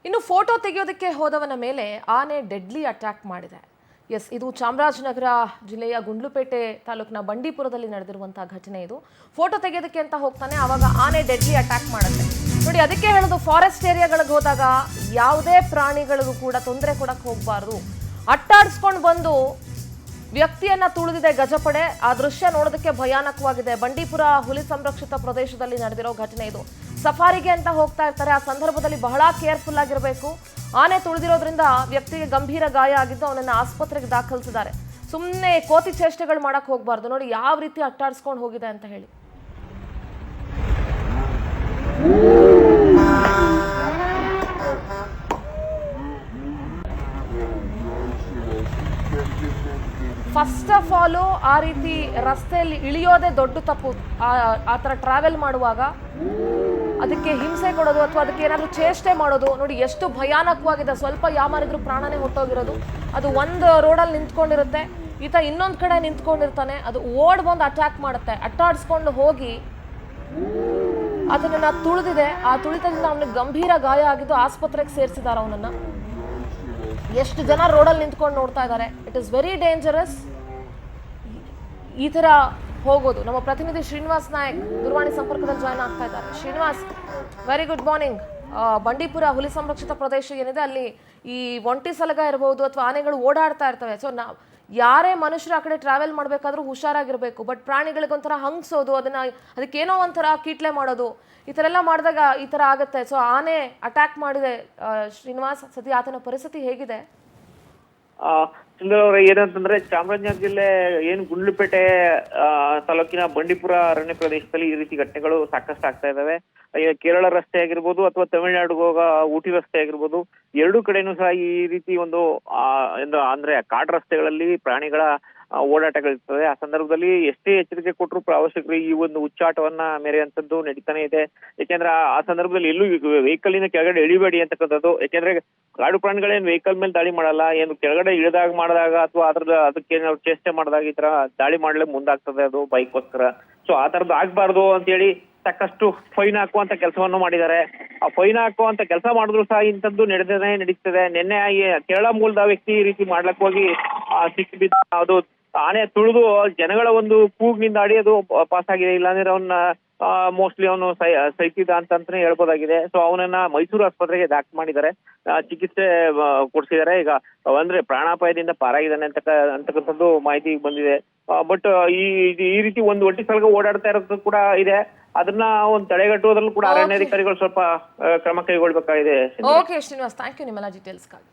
ಇನ್ನು ಫೋಟೋ ತೆಗೆಯೋದಕ್ಕೆ ಹೋದವನ ಮೇಲೆ ಆನೆ ಡೆಡ್ಲಿ ಅಟ್ಯಾಕ್ ಮಾಡಿದೆ. ಎಸ್, ಇದು ಚಾಮರಾಜನಗರ ಜಿಲ್ಲೆಯ ಗುಂಡ್ಲುಪೇಟೆ ತಾಲೂಕಿನ ಬಂಡೀಪುರದಲ್ಲಿ ನಡೆದಿರುವಂತಹ ಘಟನೆ ಇದು. ಫೋಟೋ ತೆಗೆಯೋದಕ್ಕೆ ಅಂತ ಹೋಗ್ತಾನೆ, ಆವಾಗ ಆನೆ ಡೆಡ್ಲಿ ಅಟ್ಯಾಕ್ ಮಾಡುತ್ತೆ. ನೋಡಿ, ಅದಕ್ಕೆ ಹೇಳೋದು ಫಾರೆಸ್ಟ್ ಏರಿಯಾಗಳಿಗೆ ಹೋದಾಗ ಯಾವುದೇ ಪ್ರಾಣಿಗಳಿಗೂ ಕೂಡ ತೊಂದರೆ ಕೊಡಕ್ಕೆ ಹೋಗಬಾರ್ದು. ಅಟ್ಟಾಡಿಸ್ಕೊಂಡು ಬಂದು ವ್ಯಕ್ತಿಯನ್ನ ತುಳಿದಿದೆ ಗಜಪಡೆ. ಆ ದೃಶ್ಯ ನೋಡೋದಕ್ಕೆ ಭಯಾನಕವಾಗಿದೆ. ಬಂಡೀಪುರ ಹುಲಿ ಸಂರಕ್ಷಿತ ಪ್ರದೇಶದಲ್ಲಿ ನಡೆದಿರೋ ಘಟನೆ ಇದು. ಸಫಾರಿಗೆ ಅಂತ ಹೋಗ್ತಾ ಇರ್ತಾರೆ, ಆ ಸಂದರ್ಭದಲ್ಲಿ ಬಹಳ ಕೇರ್ಫುಲ್ ಆಗಿರಬೇಕು. ಆನೆ ತುಳಿದಿರೋದ್ರಿಂದ ವ್ಯಕ್ತಿಗೆ ಗಂಭೀರ ಗಾಯ ಆಗಿದ್ದು ಅವನನ್ನ ಆಸ್ಪತ್ರೆಗೆ ದಾಖಲಿಸಿದ್ದಾರೆ. ಸುಮ್ಮನೆ ಕೋತಿ ಚೇಷ್ಟೆಗಳು ಮಾಡಕ್ ಹೋಗ್ಬಾರ್ದು. ನೋಡಿ ಯಾವ ರೀತಿ ಅಟ್ಟಾಡಿಸ್ಕೊಂಡು ಹೋಗಿದೆ ಅಂತ ಹೇಳಿ. ಫಸ್ಟ್ ಆಫ್ ಆಲ್ ಆ ರೀತಿ ರಸ್ತೆಯಲ್ಲಿ ಇಳಿಯೋದೇ ದೊಡ್ಡ ತಪ್ಪು. ಆ ಥರ ಟ್ರಾವೆಲ್ ಮಾಡುವಾಗ ಅದಕ್ಕೆ ಹಿಂಸೆ ಕೊಡೋದು ಅಥವಾ ಅದಕ್ಕೆ ಏನಾದರೂ ಚೇಷ್ಟೆ ಮಾಡೋದು ನೋಡಿ ಎಷ್ಟು ಭಯಾನಕವಾಗಿದೆ. ಸ್ವಲ್ಪ ಯಾಮಾರಿದ್ರು ಪ್ರಾಣನೇ ಹೊಟ್ಟೋಗಿರೋದು. ಅದು ಒಂದು ರೋಡಲ್ಲಿ ನಿಂತ್ಕೊಂಡಿರುತ್ತೆ, ಈತ ಇನ್ನೊಂದು ಕಡೆ ನಿಂತ್ಕೊಂಡಿರ್ತಾನೆ, ಅದು ಓಡ್ ಬಂದು ಅಟ್ಯಾಕ್ ಮಾಡುತ್ತೆ. ಅಟ್ಟಾಡಿಸ್ಕೊಂಡು ಹೋಗಿ ಅದನ್ನ ತುಳಿದಿದೆ. ಆ ತುಳಿತದಿಂದ ಅವನಿಗೆ ಗಂಭೀರ ಗಾಯ ಆಗಿದ್ದು ಆಸ್ಪತ್ರೆಗೆ ಸೇರಿಸಿದ್ದಾರೆ ಅವನನ್ನ. ಎಷ್ಟು ಜನ ರೋಡಲ್ಲಿ ನಿಂತ್ಕೊಂಡು ನೋಡ್ತಾ ಇದ್ದಾರೆ. ಇಟ್ ಇಸ್ ವೆರಿ ಡೇಂಜರಸ್ ಈ ಥರ ಹೋಗೋದು. ನಮ್ಮ ಪ್ರತಿನಿಧಿ ಶ್ರೀನಿವಾಸ್ ನಾಯಕ್ ದೂರವಾಣಿ ಸಂಪರ್ಕದಲ್ಲಿ ಜಾಯ್ನ್ ಆಗ್ತಾ ಇದ್ದಾರೆ. Srinivas, very good morning. Bandipur ಹುಲಿ ಸಂರಕ್ಷಿತ ಪ್ರದೇಶ ಏನಿದೆ ಅಲ್ಲಿ ಈ ಒಂಟಿ ಸಲಗ ಇರಬಹುದು ಅಥವಾ ಆನೆಗಳು ಓಡಾಡ್ತಾ ಇರ್ತವೆ. ಸೊ ಯಾರೇ ಮನುಷ್ಯರು ಆ ಕಡೆ ಟ್ರಾವೆಲ್ ಮಾಡಬೇಕಾದ್ರೂ ಹುಷಾರಾಗಿರ್ಬೇಕು. ಬಟ್ ಪ್ರಾಣಿಗಳಿಗೊಂಥರ ಹಂಗ್ಸೋದು, ಅದಕ್ಕೇನೋ ಒಂಥರ ಕೀಟ್ಲೆ ಮಾಡೋದು, ಈ ಥರ ಎಲ್ಲ ಮಾಡಿದಾಗ ಈ ಥರ ಆಗುತ್ತೆ. ಸೊ ಆನೆ ಅಟ್ಯಾಕ್ ಮಾಡಿದೆ. ಶ್ರೀನಿವಾಸ್, ಸದ್ಯ ಆತನ ಪರಿಸ್ಥಿತಿ ಹೇಗಿದೆ? ಸುಂದರ್ ಅವರ ಏನಂತಂದ್ರೆ ಚಾಮರಾಜನಗರ ಜಿಲ್ಲೆ ಏನು ಗುಂಡ್ಲುಪೇಟೆ ತಾಲೂಕಿನ ಬಂಡೀಪುರ ಅರಣ್ಯ ಪ್ರದೇಶದಲ್ಲಿ ಈ ರೀತಿ ಘಟನೆಗಳು ಸಾಕಷ್ಟು ಆಗ್ತಾ ಇದಾವೆ. ಕೇರಳ ರಸ್ತೆ ಆಗಿರ್ಬೋದು ಅಥವಾ ತಮಿಳುನಾಡಿಗೆ ಹೋಗೋ ಊಟಿ ರಸ್ತೆ ಆಗಿರ್ಬೋದು, ಎರಡೂ ಕಡೆನೂ ಸಹ ಈ ರೀತಿ ಒಂದು ಅಂದ್ರೆ ಕಾಡು ರಸ್ತೆಗಳಲ್ಲಿ ಪ್ರಾಣಿಗಳ ಓಡಾಟಗಳಿರ್ತದೆ. ಆ ಸಂದರ್ಭದಲ್ಲಿ ಎಷ್ಟೇ ಎಚ್ಚರಿಕೆ ಕೊಟ್ಟರು ಪ್ರವಾಸಿಗರು ಈ ಒಂದು ಹುಚ್ಚಾಟವನ್ನ ಮೆರೆಯುವಂಥದ್ದು ನಡೀತಾನೆ ಇದೆ. ಯಾಕೆಂದ್ರೆ ಆ ಸಂದರ್ಭದಲ್ಲಿ ಎಲ್ಲೂ ವೆಹಿಕಲ್ ಕೆಳಗಡೆ ಇಳಿಬೇಡಿ ಅಂತಕ್ಕಂಥದ್ದು. ಯಾಕೆಂದ್ರೆ ಕಾಡು ಪ್ರಾಣಿಗಳೇನು ವೆಹಿಕಲ್ ಮೇಲೆ ದಾಳಿ ಮಾಡಲ್ಲ, ಏನು ಕೆಳಗಡೆ ಇಳಿದಾಗ ಮಾಡಿದಾಗ ಅಥವಾ ಅದಕ್ಕೆ ನಾವು ಚೇಷ್ಟೆ ಮಾಡಿದಾಗ ಈ ತರ ದಾಳಿ ಮಾಡ್ಲಿಕ್ಕೆ ಮುಂದಾಗ್ತದೆ ಅದು ಬೈಕ್ಗೋಸ್ಕರ. ಸೊ ಆ ತರದ್ದು ಆಗ್ಬಾರ್ದು ಅಂತೇಳಿ ಸಾಕಷ್ಟು ಫೈನ್ ಹಾಕುವಂತ ಕೆಲಸವನ್ನು ಮಾಡಿದ್ದಾರೆ. ಆ ಫೈನ್ ಹಾಕುವಂತ ಕೆಲಸ ಮಾಡಿದ್ರು ಸಹ ಇಂಥದ್ದು ನಡೀತದೆ. ನಿನ್ನೆ ಕೇರಳ ಮೂಲದ ವ್ಯಕ್ತಿ ಈ ರೀತಿ ಮಾಡ್ಲಕ್ ಹೋಗಿ ಸಿಕ್ಕಿ ಬಿದ್ದ ಅದು ಆನೆ ತುಳಿದು ಜನಗಳ ಒಂದು ಕೂಗಿನಿಂದ ಅದು ಪಾಸ್ ಆಗಿದೆ. ಇಲ್ಲಾಂದ್ರೆ ಅವನ್ನ ಮೋಸ್ಟ್ಲಿ ಅವನು ಸೈತಿದ್ದ ಅಂತಾನೆ ಹೇಳ್ಬೋದಾಗಿದೆ. ಸೊ ಅವನನ್ನ ಮೈಸೂರು ಆಸ್ಪತ್ರೆಗೆ ದಾಖಲು ಮಾಡಿದ್ದಾರೆ, ಚಿಕಿತ್ಸೆ ಕೊಡಿಸಿದ್ದಾರೆ. ಈಗ ಅಂದ್ರೆ ಪ್ರಾಣಾಪಾಯದಿಂದ ಪಾರಾಗಿದ್ದಾನೆ ಅಂತಕ್ಕಂಥದ್ದು ಮಾಹಿತಿ ಬಂದಿದೆ. ಬಟ್ ಈ ರೀತಿ ಒಂದು ಒಂಟಿ ಸಲಗ ಓಡಾಡ್ತಾ ಇರೋದು ಕೂಡ ಇದೆ. ಅದನ್ನ ಒಂದು ತಡೆಗಟ್ಟುವುದ್ರಲ್ಲೂ ಕೂಡ ಅರಣ್ಯಾಧಿಕಾರಿಗಳು ಸ್ವಲ್ಪ ಕ್ರಮ ಕೈಗೊಳ್ಬೇಕಾಗಿದೆ. ಓಕೆ ಶ್ರೀನಿವಾಸ್, ಥ್ಯಾಂಕ್ ಯು ನಿಮ್ಮೆಲ್ಲ ಡೀಟೇಲ್ಸ್ಗಾಗಿ.